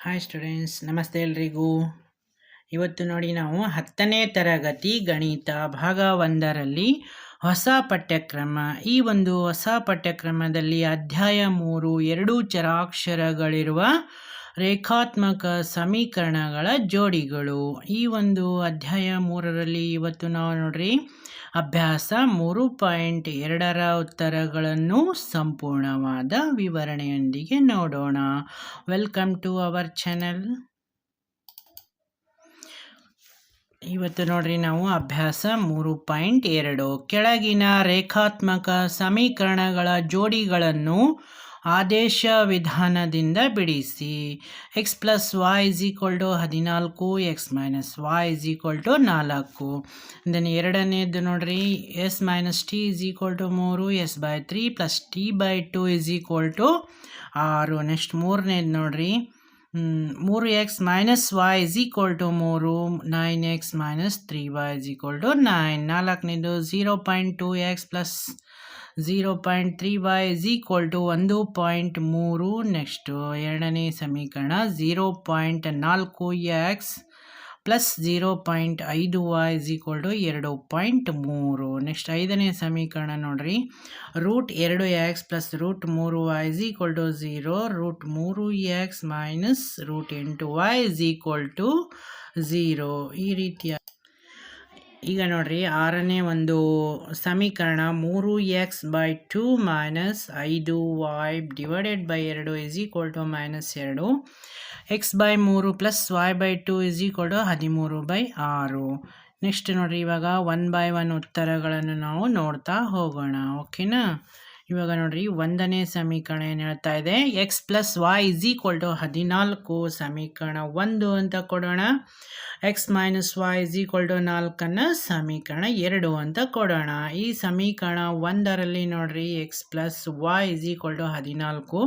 Hi students, ನಮಸ್ತೆ ಎಲ್ರಿಗೂ. ಇವತ್ತು ನೋಡಿ ನಾವು 10ನೇ ತರಗತಿ ಗಣಿತ ಭಾಗ 1ರಲ್ಲಿ ಹೊಸ ಪಠ್ಯಕ್ರಮ. ಈ ಒಂದು ಹೊಸ ಪಠ್ಯಕ್ರಮದಲ್ಲಿ ಅಧ್ಯಾಯ 3 2 ಚರಾಕ್ಷರಗಳಿರುವ ರೇಖಾತ್ಮಕ ಸಮೀಕರಣಗಳ ಜೋಡಿಗಳು. ಈ ಒಂದು ಅಧ್ಯಾಯ 3ರಲ್ಲಿ ಇವತ್ತು ನಾವು ನೋಡ್ರಿ ಅಭ್ಯಾಸ 3.2ರ ಉತ್ತರಗಳನ್ನು ಸಂಪೂರ್ಣವಾದ ವಿವರಣೆಯೊಂದಿಗೆ ನೋಡೋಣ. Welcome to our channel. ಇವತ್ತು ನೋಡ್ರಿ ನಾವು ಅಭ್ಯಾಸ 3.2 ಕೆಳಗಿನ ರೇಖಾತ್ಮಕ ಸಮೀಕರಣಗಳ ಜೋಡಿಗಳನ್ನು ಆದೇಶ ವಿಧಾನದಿಂದ ಬಿಡಿಸಿ. x + y = 14, x - y = 4. Then ಎರಡನೇದು ನೋಡ್ರಿ s - t = 3, s/3 + t/2 = 6. Next ಮೂರನೇದು ನೋಡ್ರಿ 3x - y = 3, 9x - 3y = 9. ನಾಲ್ಕನೇದು 0.2x + 0.3y = 1.3. ನೆಕ್ಸ್ಟು ಎರಡನೇ ಸಮೀಕರಣ 0.4x + 0.5y = 2.3. ನೆಕ್ಸ್ಟ್ ಐದನೇ ಸಮೀಕರಣ ನೋಡ್ರಿ √2x + √3y = 0, √3x - √8y = 0. ಈ ರೀತಿಯ ಈಗ ನೋಡ್ರಿ ಆರನೇ ಒಂದು ಸಮೀಕರಣ 3x/2 - 5y / 2 -2, x/3 + y/2 = 13/6. Next ನೋಡ್ರಿ ಇವಾಗ 1 by 1 ಉತ್ತರಗಳನ್ನು ನಾವು ನೋಡ್ತಾ ಹೋಗೋಣ. ಓಕೆನಾ? ಇವಾಗ ನೋಡ್ರಿ ಒಂದನೇ ಸಮೀಕರಣ ಏನು ಹೇಳ್ತಾ ಇದೆ, x + y = 14 ಸಮೀಕರಣ 1 ಅಂತ ಕೊಡೋಣ. x - y = 4 ಸಮೀಕರಣ 2 ಅಂತ ಕೊಡೋಣ. ಈ ಸಮೀಕರಣ 1ರಲ್ಲಿ ನೋಡ್ರಿ x + y = 14,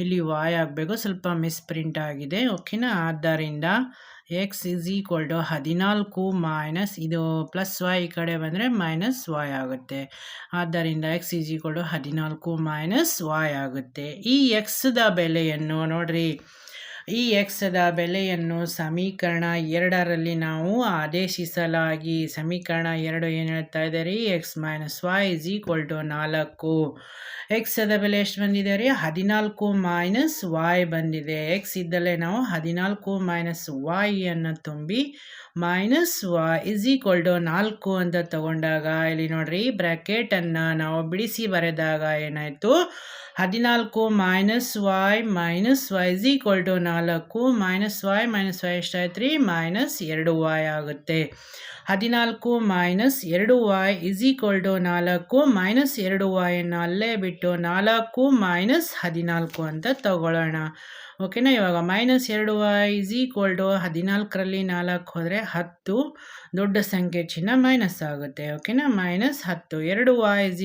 ಇಲ್ಲಿ y ಆಗಬೇಕು, ಸ್ವಲ್ಪ ಮಿಸ್ಪ್ರಿಂಟ್ ಆಗಿದೆ. ಓಕೆನಾ? ಆದ್ದರಿಂದ x = 14 ಮೈನಸ್ ಇದು ಪ್ಲಸ್ y ಈ ಕಡೆ ಬಂದರೆ ಮೈನಸ್ y ಆಗುತ್ತೆ. ಆದ್ದರಿಂದ x = 14 ಮೈನಸ್ y ಆಗುತ್ತೆ. ಈ x ದ ಬೆಲೆಯನ್ನು ನೋಡ್ರಿ, ಈ x ದ ಬೆಲೆಯನ್ನು ಸಮೀಕರಣ 2ರಲ್ಲಿ ನಾವು ಆದೇಶಿಸಲಾಗಿ ಸಮೀಕರಣ 2 ಏನು ಹೇಳ್ತಾ ಇದೆ ರೀ, x - y = 4. x ದ ಬೆಲೆ ಎಷ್ಟು ಬಂದಿದೆ ರೀ, 14 ಮೈನಸ್ y ಬಂದಿದೆ. x ಇದ್ದಲ್ಲೇ ನಾವು 14 ಮೈನಸ್ y ಅನ್ನು ತುಂಬಿ ಮೈನಸ್ y = 4 ಅಂತ ತಗೊಂಡಾಗ ಇಲ್ಲಿ ನೋಡ್ರಿ ಬ್ರ್ಯಾಕೆಟನ್ನು ನಾವು ಬಿಡಿಸಿ ಬರೆದಾಗ ಏನಾಯಿತು, 14 minus y minus y = 4, minus y ಎಷ್ಟಾಯ್ತು ರೀ, ಮೈನಸ್ 2y ಆಗುತ್ತೆ. 14 ಮೈನಸ್ 2y = 4, ಮೈನಸ್ 2y ಅನ್ನು ಅಲ್ಲೇ ಬಿಟ್ಟು 4 ಮೈನಸ್ 14 ಅಂತ ತಗೊಳ್ಳೋಣ. ಓಕೆನಾ? ಇವಾಗ ಮೈನಸ್ 2y = 14ರಲ್ಲಿ 4 ಹೋದರೆ 10, ದೊಡ್ಡ ಸಂಖ್ಯೆ ಚಿಹ್ನೆ ಮೈನಸ್ ಆಗುತ್ತೆ. ಓಕೆನಾ? ಮೈನಸ್ 10, 2y =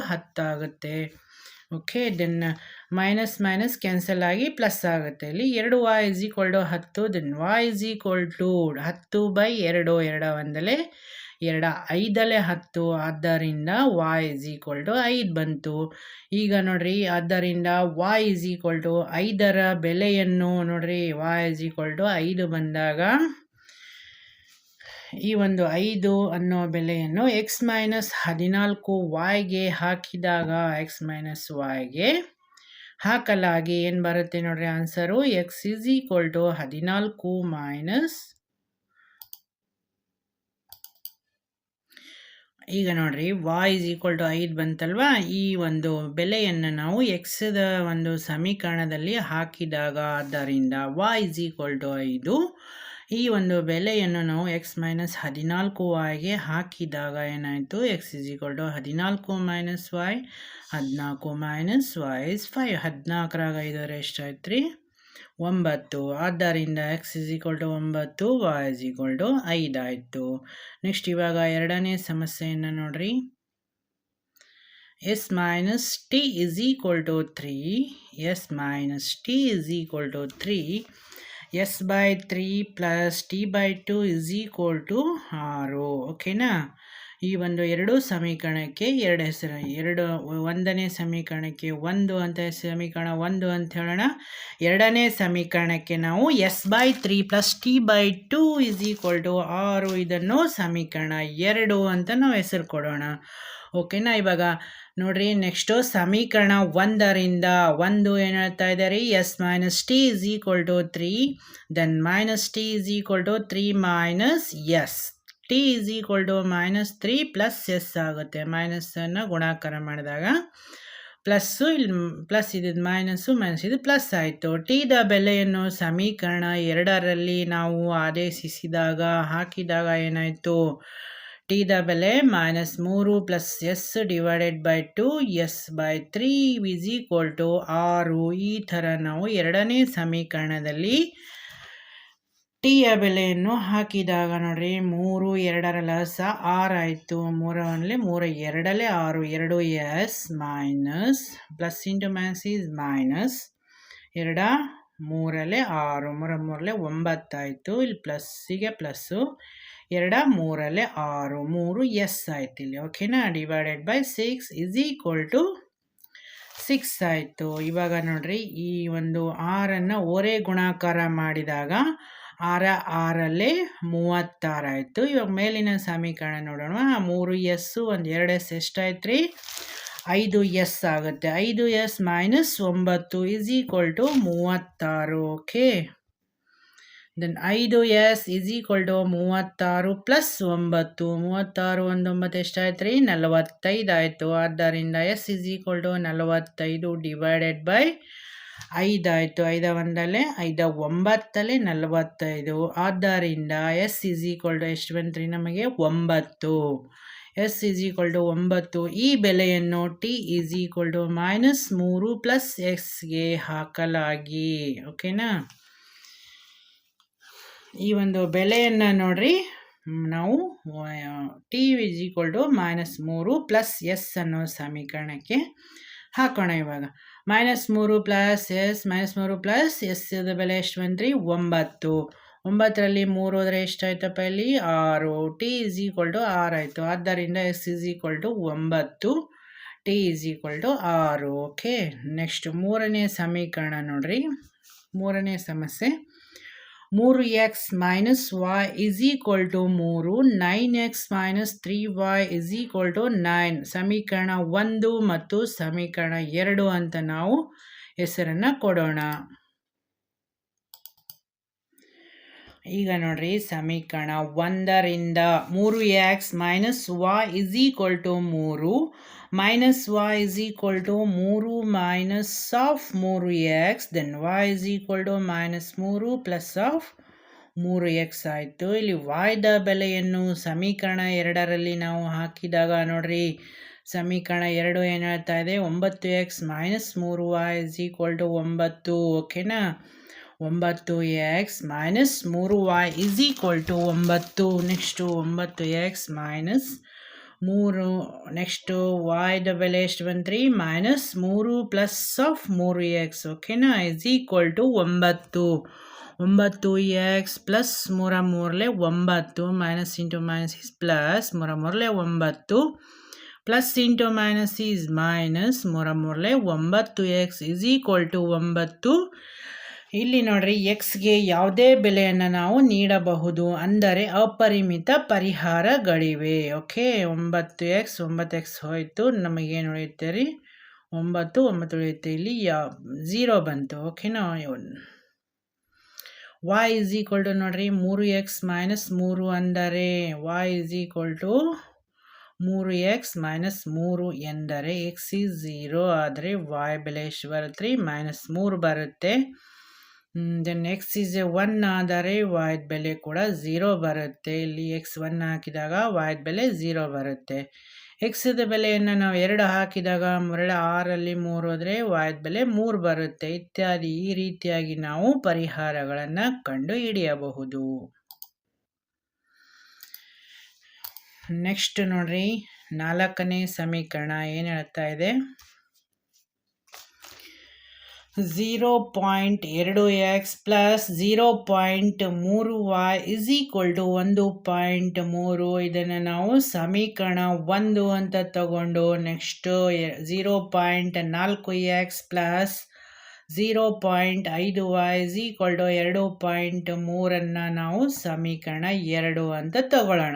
10 ಆಗುತ್ತೆ. Okay, then minus minus cancel ಆಗಿ ಪ್ಲಸ್ ಆಗುತ್ತೆ. ಇಲ್ಲಿ 2y = 10, ದೆನ್ y = 10/2, 2 ಒಂದಲೇ 2, 5ಲೆ 10, ಆದ್ದರಿಂದ y = 5 ಬಂತು. ಈಗ ನೋಡ್ರಿ, ಆದ್ದರಿಂದ y = 5ರ ಬೆಲೆಯನ್ನು ನೋಡ್ರಿ, y = 5 ಬಂದಾಗ ಈ ಒಂದು 5 ಅನ್ನೋ ಬೆಲೆಯನ್ನು x - 14yಗೆ ಹಾಕಿದಾಗ, x - yಗೆ ಹಾಕಲಾಗಿ ಏನು ಬರುತ್ತೆ ನೋಡ್ರಿ ಆನ್ಸರು, x = 14 ಮೈನಸ್, ಈಗ ನೋಡ್ರಿ y = 5 ಬಂತಲ್ವಾ, ಈ ಒಂದು ಬೆಲೆಯನ್ನು ನಾವು x ದ ಒಂದು ಸಮೀಕರಣದಲ್ಲಿ ಹಾಕಿದಾಗ, ಆದ್ದರಿಂದ y = 5. ಈ ಒಂದು ಬೆಲೆಯನ್ನು ನಾವು x - 14yಗೆ ಹಾಕಿದಾಗ ಏನಾಯಿತು, x = 14 minus y, 14 minus y is 5. 14ರಾಗ 5 ಎಷ್ಟಾಯ್ತು ರೀ, 9. ಆದ್ದರಿಂದ x = 9, y = 5 ಆಯಿತು. ನೆಕ್ಸ್ಟ್ ಇವಾಗ ಎರಡನೇ ಸಮಸ್ಯೆಯನ್ನು ನೋಡ್ರಿ, s - t = 3, s - t = 3, s/3 + t/2 = 6. ಓಕೆನಾ? ಈ ಒಂದು ಎರಡು ಸಮೀಕರಣಕ್ಕೆ ಎರಡು ಹೆಸರು, ಒಂದನೇ ಸಮೀಕರಣಕ್ಕೆ 1 ಅಂತ ಸಮೀಕರಣ 1 ಅಂತ ಹೇಳೋಣ. ಎರಡನೇ ಸಮೀಕರಣಕ್ಕೆ ನಾವು s/3 + t/2 = 6, ಇದನ್ನು ಸಮೀಕರಣ 2 ಅಂತ ನಾವು ಹೆಸರು ಕೊಡೋಣ. ಓಕೆನಾ. ಇವಾಗ ನೋಡ್ರಿ, ನೆಕ್ಸ್ಟು ಸಮೀಕರಣ 1ರಿಂದ 1 ಏನು ಹೇಳ್ತಾ ಇದ್ದಾರೆ, s - t = 3, then -t = 3 - s, t -3 + s ಆಗುತ್ತೆ. ಮೈನಸ್ಸನ್ನು ಗುಣಾಕಾರ ಮಾಡಿದಾಗ ಪ್ಲಸ್ಸು, ಇಲ್ಲಿ ಪ್ಲಸ್ ಇದ್ದು ಮೈನಸ್ಸು, ಮೈನಸ್ ಇದು ಪ್ಲಸ್ ಆಯಿತು. ಟಿದ ಬೆಲೆಯನ್ನು ಸಮೀಕರಣ 2ರಲ್ಲಿ ನಾವು ಆದೇಶಿಸಿದಾಗ ಹಾಕಿದಾಗ ಏನಾಯಿತು, ಟಿದ ಬೆಲೆ -3 + s / 2 s/3 = 6. ಈ ಥರ ನಾವು ಎರಡನೇ ಸಮೀಕರಣದಲ್ಲಿ ಟಿಯ ಬೆಲೆಯನ್ನು ಹಾಕಿದಾಗ ನೋಡ್ರಿ, 3 2ರ ಲಸ 6 ಆಯಿತು. 3 1 3 2 6, 2 s minus plus into minus is minus, 2 3 6, 3 3 9 ಆಯಿತು. ಇಲ್ಲಿ ಪ್ಲಸ್ಸಿಗೆ ಪ್ಲಸ್ಸು, 2 3 6, 3 s ಆಯ್ತು ಇಲ್ಲಿ. ಓಕೆನಾ. /6 = 6 ಆಯಿತು. ಇವಾಗ ನೋಡ್ರಿ, ಈ ಒಂದು 6ಅನ್ನು ಓರೆ ಗುಣಾಕಾರ ಮಾಡಿದಾಗ 6 6 36 ಆಯಿತು. ಇವಾಗ ಮೇಲಿನ ಸಮೀಕರಣ ನೋಡೋಣ. 3 s 1 2 s ಎಷ್ಟಾಯ್ತು ರೀ, 5 s ಆಗುತ್ತೆ. 5s - 9 = 36. ಓಕೆ. ದೆನ್ 5s = 36 + 9, 36 1 9 ಎಷ್ಟಾಯ್ತು ರೀ, 45 ಆಯಿತು. ಆದ್ದರಿಂದ s = 45 / 5 ಆಯಿತು. 5 1 5 9 45. ಆದ್ದರಿಂದ s = ಎಷ್ಟು ಬಂತು ರೀ ನಮಗೆ, 9. s = 9. ಈ ಬೆಲೆಯನ್ನು t = -3 + xಗೆ ಹಾಕಲಾಗಿ. ಓಕೆನಾ. ಈ ಒಂದು ಬೆಲೆಯನ್ನು ನೋಡ್ರಿ, ನಾವು t = -3 + s ಅನ್ನೋ ಸಮೀಕರಣಕ್ಕೆ ಹಾಕೋಣ. ಇವಾಗ -3 + s, -3 + s ದ ಬೆಲೆ ಎಷ್ಟು ಬಂತು ರೀ, 9. 9ರಲ್ಲಿ 3 ಹೋದರೆ ಎಷ್ಟಾಯ್ತಪ್ಪ ಇಲ್ಲಿ, 6. t = 6 ಆಯಿತು. ಆದ್ದರಿಂದ s = 9, t = 6. ಓಕೆ. ನೆಕ್ಸ್ಟ್ ಮೂರನೇ ಸಮೀಕರಣ ನೋಡ್ರಿ, ಮೂರನೇ ಸಮಸ್ಯೆ. 3x - y = 3, 9x - 3y = 9. ಸಮೀಕರಣ 1 ಮತ್ತು ಸಮೀಕರಣ 2 ಅಂತ ನಾವು ಹೆಸರನ್ನು ಕೊಡೋಣ. ಈಗ ನೋಡ್ರಿ, ಸಮೀಕರಣ 1ರಿಂದ 3x - y = 3, -y = 3 - 3x, then y = -3 + 3x ಆಯಿತು. ಇಲ್ಲಿ y ದ ಬೆಲೆಯನ್ನು ಸಮೀಕರಣ 2ರಲ್ಲಿ ನಾವು ಹಾಕಿದಾಗ ನೋಡ್ರಿ, ಸಮೀಕರಣ 2 ಏನು ಹೇಳ್ತಾ ಇದೆ, 9x - 3y = 9. ಓಕೆನಾ. 9x - 3y = 9. Next 9x - 3, next y the ಬೆಲೆ ಎಷ್ಟು ಬಂತು ರೀ, -3 + 3x. ಓಕೆನಾ. = 9. 9x + 3 3 9, minus into minus is plus, 3 3 9, plus into minus is minus, 3 3 9x = 9. ಇಲ್ಲಿ ನೋಡ್ರಿ, ಎಕ್ಸ್ಗೆ ಯಾವುದೇ ಬೆಲೆಯನ್ನು ನಾವು ನೀಡಬಹುದು, ಅಂದರೆ ಅಪರಿಮಿತ ಪರಿಹಾರಗಳಿವೆ. ಓಕೆ. 9x 9x ಹೋಯಿತು, ನಮಗೇನು ಉಳಿಯುತ್ತೆ ರೀ, 9 9 ಉಳಿಯುತ್ತೆ. ಇಲ್ಲಿ 0 ಬಂತು. ಓಕೆನಾ. y = ನೋಡ್ರಿ, 3x - 3 ಅಂದರೆ y = 3x - 3 ಎಂದರೆ x 0 ಆದರೆ y ಬೆಲೆ ಎಷ್ಟು ಬರುತ್ತೆ ರೀ, -3 ಬರುತ್ತೆ. ದೆನ್ x 1 ಆದರೆ y ಬೆಲೆ ಕೂಡ 0 ಬರುತ್ತೆ. ಇಲ್ಲಿ x 1 ಹಾಕಿದಾಗ y ಬೆಲೆ 0 ಬರುತ್ತೆ. x ದ ಬೆಲೆಯನ್ನು ನಾವು 2 ಹಾಕಿದಾಗ 6ರಲ್ಲಿ 3 ಹೋದರೆ y ಬೆಲೆ 3 ಬರುತ್ತೆ. ಇತ್ಯಾದಿ. ಈ ರೀತಿಯಾಗಿ ನಾವು ಪರಿಹಾರಗಳನ್ನು ಕಂಡು ಹಿಡಿಯಬಹುದು. ನೆಕ್ಸ್ಟ್ ನೋಡ್ರಿ, 4ನೇ ಸಮೀಕರಣ ಏನು ಹೇಳ್ತಾ ಇದೆ, 0.2x plus 0.3y is equal to 1.3. ಇದನ್ನು ನಾವು ಸಮೀಕರಣ 1 ಅಂತ ತಗೊಂಡು next 0.4x plus 0.5y is equal to 2.3 ನಾವು ಸಮೀಕರಣ 2 ಅಂತ ತಗೊಳ್ಳೋಣ.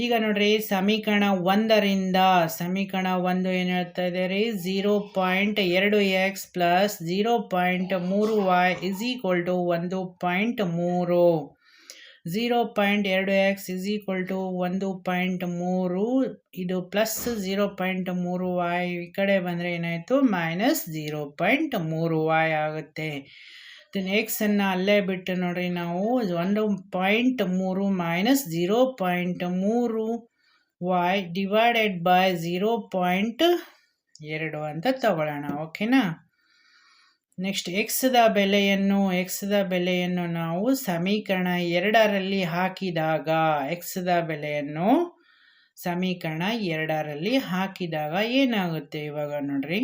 ಈಗ ನೋಡ್ರಿ ಸಮೀಕರಣ 1ರಿಂದ ಸಮೀಕರಣ 1 ಏನು ಹೇಳ್ತಾ ಇದೆ ರೀ, 0.2x plus 0.3y is equal to 1.3. 0.2x is equal to 1.3, ಇದು ಪ್ಲಸ್ 0.3y ಈ ಕಡೆ ಬಂದರೆ ಏನಾಯಿತು ಮೈನಸ್ 0.3y ಆಗುತ್ತೆ. ಎಕ್ಸ್ ಅನ್ನು ಅಲ್ಲೇ ಬಿಟ್ಟು ನೋಡ್ರಿ ನಾವು 1.3 ಮೈನಸ್ 0.3y ಡಿವೈಡೆಡ್ ಬೈ 0.2 ಅಂತ ತಗೊಳ್ಳೋಣ. ಓಕೆನಾ. ನೆಕ್ಸ್ಟ್ ಎಕ್ಸ್ದ ಬೆಲೆಯನ್ನು ನಾವು ಸಮೀಕರಣ 2ರಲ್ಲಿ ಹಾಕಿದಾಗ ಎಕ್ಸ್ದ ಬೆಲೆಯನ್ನು ಸಮೀಕರಣ 2ರಲ್ಲಿ ಹಾಕಿದಾಗ ಏನಾಗುತ್ತೆ ಇವಾಗ ನೋಡ್ರಿ,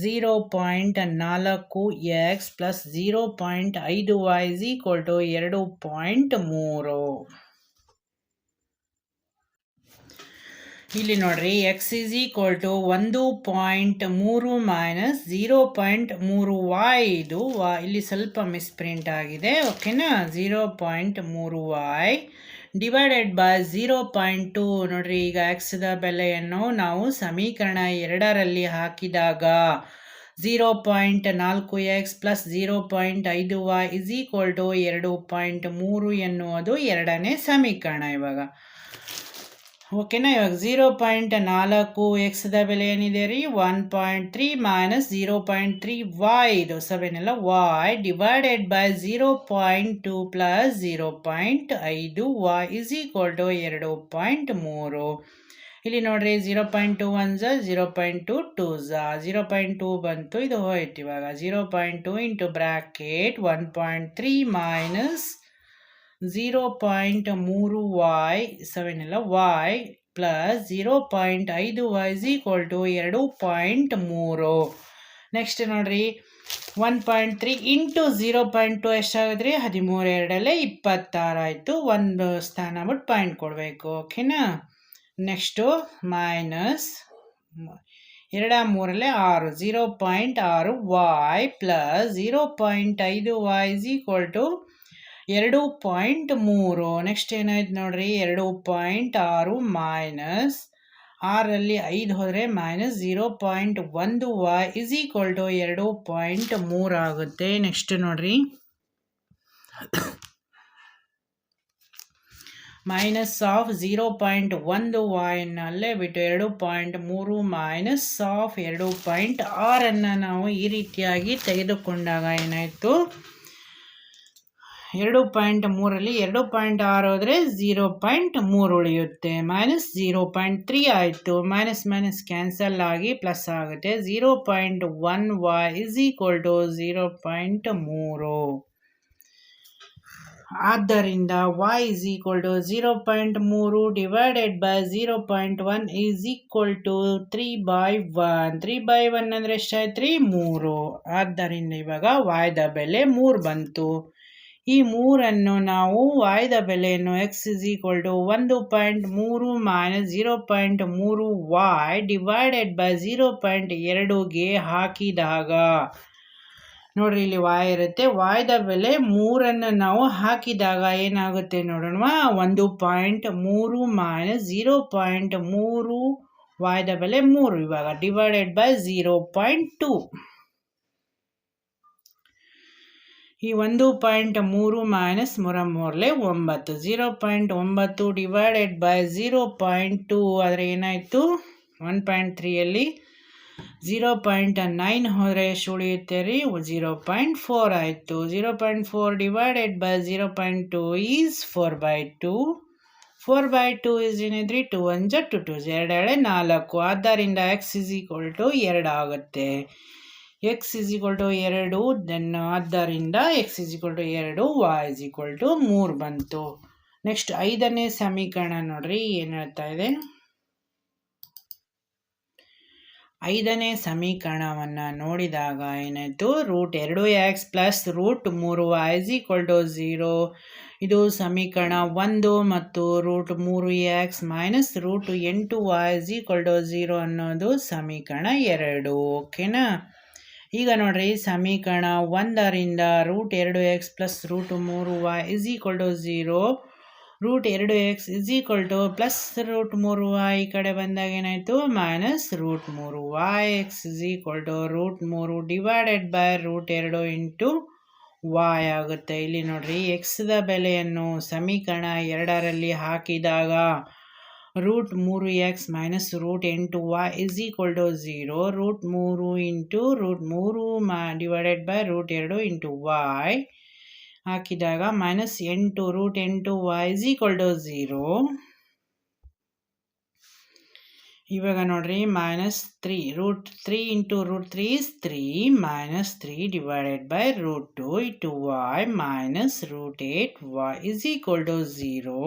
0.4x plus 0.5y is equal to 2.3. ಇಲ್ಲಿ ನೋಡ್ರಿ x is equal to 1.3 minus 0.3y, ಇದು ಇಲ್ಲಿ ಸ್ವಲ್ಪ ಮಿಸ್ಪ್ರಿಂಟ್ ಆಗಿದೆ. ಓಕೆನಾ. 0.3y divided by 0.2. ನೋಡ್ರಿ ಈಗ ಎಕ್ಸ್ದ ಬೆಲೆಯನ್ನು ನಾವು ಸಮೀಕರಣ 2ರಲ್ಲಿ ಹಾಕಿದಾಗ 0.4x plus 0.5y is equal to 2.3 ಎನ್ನುವುದು 2ನೇ ಸಮೀಕರಣ ಇವಾಗ. ಓಕೆನಾ. ಇವಾಗ 0.4 ಎಕ್ಸ್ದ ಬೆಲೆ ಏನಿದೆ ರೀ 1.3 ಮೈನಸ್ 0.3y, ಇದು 7 ಎಲ್ಲ y divided by 0.2 plus 0.5y is equal to 2.3. ಇಲ್ಲಿ ನೋಡ್ರಿ 0.2 1 0.2 2 0.2 ಬಂತು, ಇದು ಹೋಯ್ತು. ಇವಾಗ 0.2 ಇಂಟು ಬ್ರಾಕೆಟ್ 1.3 ಮೈನಸ್ 0.3y 7 ಎಲ್ಲ y plus 0.5y is equal to 2.3. Next ನೋಡ್ರಿ 1.3 ಇಂಟು 0.2 ಎಷ್ಟಾಗುತ್ತೆ ರೀ 13, 2 26 ಆಯಿತು. ಒಂದು ಸ್ಥಾನ ಬಿಟ್ಟು ಪಾಯಿಂಟ್ ಕೊಡಬೇಕು. ಓಕೆನಾ. Next minus 2 3 6 0.6y plus 0.5y is equal to 2.3. Next ಏನಾಯ್ತು ನೋಡ್ರಿ 2.6 ಮೈನಸ್ 6ರಲ್ಲಿ 5 ಹೋದರೆ minus 0.1y is equal to 2.3 ಆಗುತ್ತೆ. ನೆಕ್ಸ್ಟ್ ನೋಡ್ರಿ ಮೈನಸ್ ಆಫ್ 0.1y ಅಲ್ಲೇ ಬಿಟ್ಟು 2.3 ಮೈನಸ್ ಆಫ್ 2.6 ನಾವು ಈ ರೀತಿಯಾಗಿ ತೆಗೆದುಕೊಂಡಾಗ ಏನಾಯಿತು, 2.3ರಲ್ಲಿ 2.6 ಹೋದರೆ 0.3 ಉಳಿಯುತ್ತೆ, ಮೈನಸ್ 0.3 ಆಯಿತು. ಮೈನಸ್ ಮೈನಸ್ ಕ್ಯಾನ್ಸಲ್ ಆಗಿ ಪ್ಲಸ್ ಆಗುತ್ತೆ. 0.1y is equal to 0.3. ಆದ್ದರಿಂದ y is equal to 0.3 divided by 0.1 is equal to 3/1. 3/1 ಅಂದರೆ ಎಷ್ಟಾಯ್ತು ರೀ 3. ಆದ್ದರಿಂದ ಇವಾಗ yದ ಬೆಲೆ 3 ಬಂತು. ಈ 3ಅನ್ನು ನಾವು yದ ಬೆಲೆಯನ್ನು x is equal to 1.3 minus 0.3y divided by 0.2ಗೆ ಹಾಕಿದಾಗ ನೋಡ್ರಿ ಇಲ್ಲಿ y ಇರುತ್ತೆ. yದ ಬೆಲೆ 3ಅನ್ನು ನಾವು ಹಾಕಿದಾಗ ಏನಾಗುತ್ತೆ ನೋಡೋಣ, 1.3 ಮೈನಸ್ 0.3 yದ ಬೆಲೆ 3 ಇವಾಗ ಡಿವೈಡೆಡ್ ಬೈ 0.2. ಈ 1.3 ಮೈನಸ್ 3 9 0.9 ಡಿವೈಡೆಡ್ ಬೈ 0.2 ಆದರೆ ಏನಾಯಿತು 1.3ಯಲ್ಲಿ 0.9 ಹೋದರೆ ಎಷ್ಟು ಉಳಿಯುತ್ತೆ ರೀ 0.4 ಆಯಿತು. 0.4 ಡಿವೈಡೆಡ್ ಬೈ 0.2 ಈಸ್ 4/2. 4/2 ಈಸ್ ಏನಿದ್ರಿ 2 1 2 2 2 4. ಆದ್ದರಿಂದ ಎಕ್ಸ್ ಇಸ್ ಈಕ್ವಲ್ ಟು 2 ಆಗುತ್ತೆ. X is equal to 2 then ಆದ್ದರಿಂದ x is equal to 2 y is equal to 3 ಬಂತು. ನೆಕ್ಸ್ಟ್ 5ನೇ ಸಮೀಕರಣ ನೋಡ್ರಿ ಏನು ಹೇಳ್ತಾ ಇದೆ, ಐದನೇ ಸಮೀಕರಣವನ್ನು ನೋಡಿದಾಗ ಏನಾಯಿತು, √2x ಪ್ಲಸ್ √3y = 0. ಇದು ಸಮೀಕರಣ 1. ಮತ್ತು √3x ಮೈನಸ್ √8y = 0 ಅನ್ನೋದು ಸಮೀಕರಣ 2. ಓಕೆನಾ. ಈಗ ನೋಡ್ರಿ, ಸಮೀಕರಣ 1ರಿಂದ √2x plus √3y = 0. √2x plus √3y ಈ ಕಡೆ ಬಂದಾಗ ಏನಾಯಿತು, minus √3y. x √3 divided by √2 into y ಆಗುತ್ತೆ. ಇಲ್ಲಿ ನೋಡ್ರಿ, ಎಕ್ಸ್ದ ಬೆಲೆಯನ್ನು ಸಮೀಕರಣ 2ರಲ್ಲಿ ಹಾಕಿದಾಗ √3x minus √8y = 0. √3 into √3 divided by √2 into y ಹಾಕಿದಾಗ ಮೈನಸ್ 8 √8y = 0. ಇವಾಗ ನೋಡ್ರಿ, minus 3 √3 into √3 is 3 minus 3 divided by √2 into y minus √8y = 0.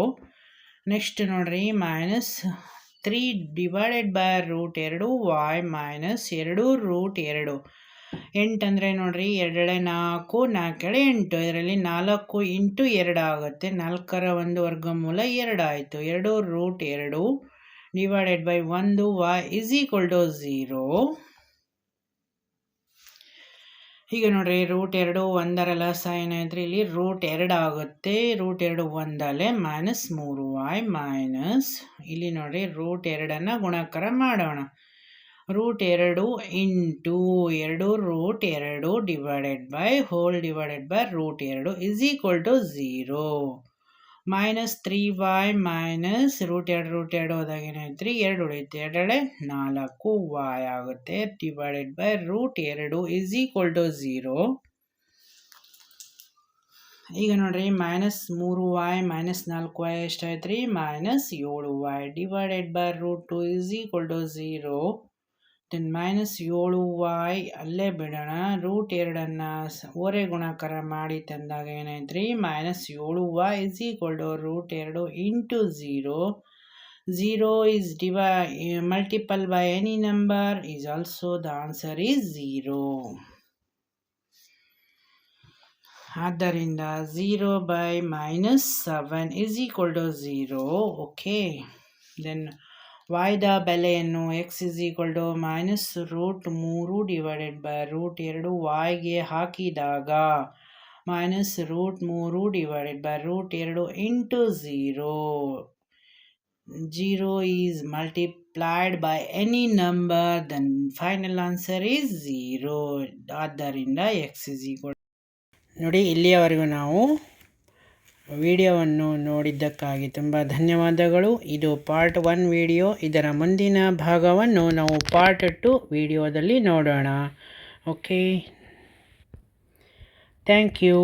Next ನೋಡ್ರಿ, minus 3 divided by √2 y minus 2 √2. 8 ಅಂದರೆ ನೋಡ್ರಿ, 2 4 4 8. ಇದರಲ್ಲಿ 4 ಇಂಟು 2 ಆಗುತ್ತೆ. 4ರ ಒಂದು ವರ್ಗಮೂಲ 2 ಆಯಿತು. 2 √2 ಡಿವೈಡೆಡ್ ಬೈ 1 y = 0. ಈಗ ನೋಡ್ರಿ, √2 1ರ ಲಸ ಏನಾಯ್ತು, ಇಲ್ಲಿ √2 ಆಗುತ್ತೆ. √2 1 ಮೈನಸ್ 3y ಮೈನಸ್, ಇಲ್ಲಿ ನೋಡ್ರಿ √2 ಗುಣಾಕಾರ ಮಾಡೋಣ. √2 into 2 √2 divided by √2 = 0. Minus 3y minus √2 ಹೋದಾಗ ಏನಾಯ್ತು ರೀ, 2 ಉಳಿಯುತ್ತೆ. 2 4y ಆಗುತ್ತೆ. Divided by √2 = 0. ಈಗ ನೋಡ್ರಿ, ಮೈನಸ್ 3y ಮೈನಸ್ 4y ಎಷ್ಟಾಯ್ತು ರೀ, minus 7y divided by √2 = 0. Then minus 7y ಅಲ್ಲೇ ಬಿಡೋಣ. √2 ಓರೆ ಗುಣಾಕಾರ ಮಾಡಿ ತಂದಾಗ ಏನಾಯ್ತು ರೀ, minus 7y = √2 into 0. 0 is multiple by any number is also the answer is 0. ಆದ್ದರಿಂದ 0 by minus 7 = 0. ಓಕೆ. ದೆನ್ yದ ಬೆಲೆಯನ್ನು x ಮೈನಸ್ √3 ಡಿವೈಡೆಡ್ ಬೈ √2 yಗೆ ಹಾಕಿದಾಗ minus √3 divided by √2 into 0. 0 is multiplied by any number, then final answer is 0. ಆದ್ದರಿಂದ x ನೋಡಿ, ಇಲ್ಲಿಯವರೆಗೂ ನಾವು ವಿಡಿಯೋವನ್ನು ನೋಡಿದ್ದಕ್ಕಾಗಿ ತುಂಬ ಧನ್ಯವಾದಗಳು. ಇದು ಪಾರ್ಟ್ 1 ವಿಡಿಯೋ. ಇದರ ಮುಂದಿನ ಭಾಗವನ್ನು ನಾವು ಪಾರ್ಟ್ 2 ವಿಡಿಯೋದಲ್ಲಿ ನೋಡೋಣ. Okay, thank you.